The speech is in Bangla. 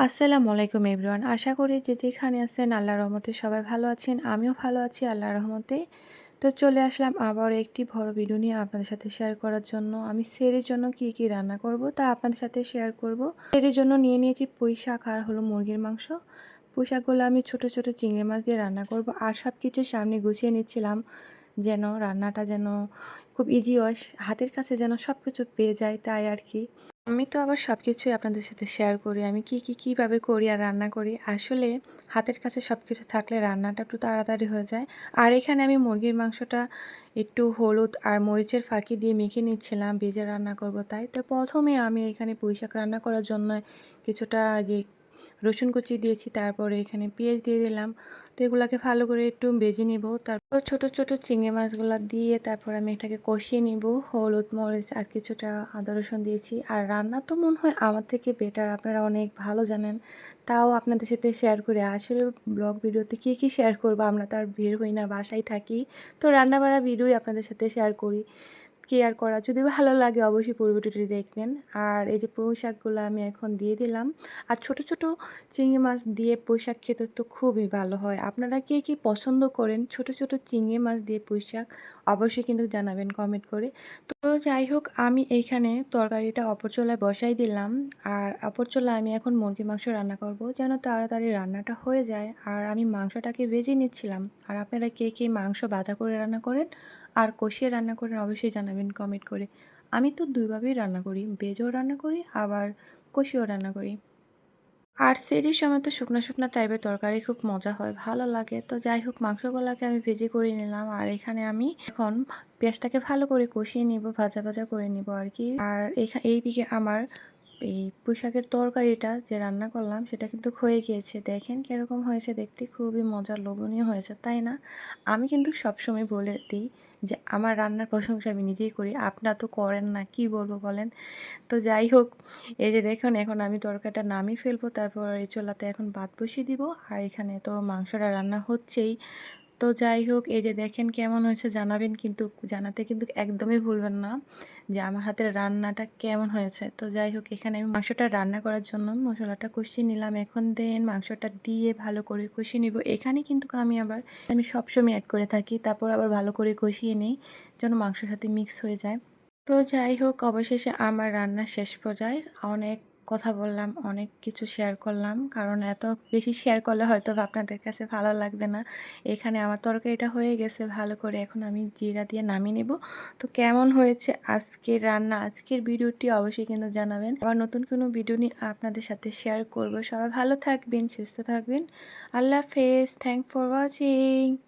আসসালামু আলাইকুম এভরিওয়ান। আশা করি যে যেখানে আছেন আল্লাহর রহমতে সবাই ভালো আছেন। আমিও ভালো আছি আল্লাহর রহমতে। তো চলে আসলাম আবারও একটি বড় ভিডিও নিয়ে আপনাদের সাথে শেয়ার করার জন্য। আমি সেহরির জন্য কি রান্না করব তা আপনাদের সাথে শেয়ার করব। সেহরির জন্য নিয়ে নিয়েছি পুঁই শাক আর হলো মুরগির মাংস। পুঁই শাকগুলো আমি ছোট ছোট চিংড়ি মাছ দিয়ে রান্না করব। আর সব কিছু সামনে গুছিয়ে নিচ্ছিলাম যেন রান্নাটা যেন খুব ইজি হয়, হাতের কাছে যেন সব কিছু পেয়ে যায়, তাই আর কি। আমি তো আবার সব কিছুই আপনাদের সাথে শেয়ার করি। আমি কীভাবে করি আর রান্না করি। আসলে হাতের কাছে সব কিছু থাকলে রান্নাটা একটু তাড়াতাড়ি হয়ে যায়। আর এখানে আমি মুরগির মাংসটা একটু হলুদ আর মরিচের ফাঁকি দিয়ে মেখে নিচ্ছিলাম, ভেজে রান্না করব তাই। তো প্রথমে আমি এখানে পুঁই শাক রান্না করার জন্য কিছুটা যে রসুন কুচি দিয়েছি, তারপরে এখানে পেঁয়াজ দিয়ে দিলাম। তো এগুলোকে ভালো করে একটু ভেজে নিব। তারপর ছোট ছোট চিংড়ি মাছগুলো দিয়ে তারপর আমি এটাকে কষিয়ে নিব। হলুদ মরিচ আর কিছুটা আদা রসুন দিয়েছি। আর রান্না তো মনে হয় আমার থেকে বেটার, আপনারা অনেক ভালো জানেন, তাও আপনাদের সাথে শেয়ার করে। আসলে ব্লগ ভিডিওতে কী শেয়ার করবো, আমরা তো আর বের হই না, বাসায় থাকি। তো রান্না বাড়া ভিডিওই আপনাদের সাথে শেয়ার করি। কেয়ার করা যদি ভালো লাগে অবশ্যই পুরো ভিডিওটি দেখবেন। আর এই যে পুঁই শাকগুলো আমি এখন দিয়ে দিলাম। আর ছোট ছোট চিংড়ি মাছ দিয়ে পুঁই শাক খেতে তো খুবই ভালো হয়। আপনারা কে পছন্দ করেন ছোট ছোট চিংড়ি মাছ দিয়ে পুঁই শাক, অবশ্যই কিন্তু জানাবেন কমেন্ট করে। তো যাই হোক, আমি এইখানে তরকারিটা অপর চুলায় বসাই দিলাম। আর অপর চুলায় আমি এখন মুরগির মাংস রান্না করব যেন তাড়াতাড়ি রান্নাটা হয়ে যায়। আর আমি মাংসটাকে ভেজে নিচ্ছিলাম। আর আপনারা কে মাংস ভাজা করে রান্না করেন আর কষিয়ে রান্না করেন অবশ্যই জানাবেন কমেন্ট করে। আমি তো দুইভাবেই রান্না করি, ভেজেও রান্না করি আবার কষিয়েও রান্না করি। আর সেরির সময় তো শুকনা শুকনা টাইপের তরকারি খুব মজা হয়, ভালো লাগে। তো যাই হোক, মাংসগুলোকে আমি ভেজে করে নিলাম। আর এখানে আমি এখন পেঁয়াজটাকে ভালো করে কষিয়ে নিব, ভাজা ভাজা করে নিব আর কি। আর এইদিকে আমার এই পুঁই শাকের তরকারিটা যে রান্না করলাম সেটা কিন্তু হয়ে গিয়েছে। দেখেন কীরকম হয়েছে দেখতে, খুবই মজার লোভনীয় হয়েছে, তাই না? আমি কিন্তু সবসময় বলে দিই যে আমার রান্নার প্রশংসা আমি নিজেই করি, আপনারা তো করেন না, কি বলবো বলেন। তো যাই হোক, এই যে দেখুন এখন আমি তরকারিটা নামিয়ে ফেলবো, তারপর এই চুলাতে এখন ভাত বসিয়ে দিব। আর এখানে তো মাংসটা রান্না হচ্ছেই। তো যাই হোক, এই যে দেখেন কেমন হয়েছে জানাবেন, কিন্তু জানাতে কিন্তু একদমই ভুলবেন না যে আমার হাতের রান্নাটা কেমন হয়েছে। তো যাই হোক, এখানে আমি মাংসটা রান্না করার জন্য মশলাটা কষিয়ে নিলাম। এখন দেন মাংসটা দিয়ে ভালো করে কষিয়ে নিব। এখানে কিন্তু আমি সবসময় অ্যাড করে থাকি, তারপর আবার ভালো করে কষিয়ে নিই যেন মাংসের সাথে মিক্স হয়ে যায়। তো যাই হোক, অবশেষে আমার রান্না শেষ পর্যায়ে। অনেক কথা বললাম, অনেক কিছু শেয়ার করলাম, কারণ এত বেশি শেয়ার করলে হয়তো আপনাদের কাছে ভালো লাগবে না। এখানে আমার তরকারিটা হয়ে গেছে ভালো করে, এখন আমি জিরা দিয়ে নামিয়ে নেব। তো কেমন হয়েছে আজকের রান্না, আজকের ভিডিওটি অবশ্যই কিন্তু জানাবেন। আবার নতুন কোনো ভিডিও নিয়ে আপনাদের সাথে শেয়ার করব। সবাই ভালো থাকবেন, সুস্থ থাকবেন। আল্লাহ হাফেজ। Thank for watching.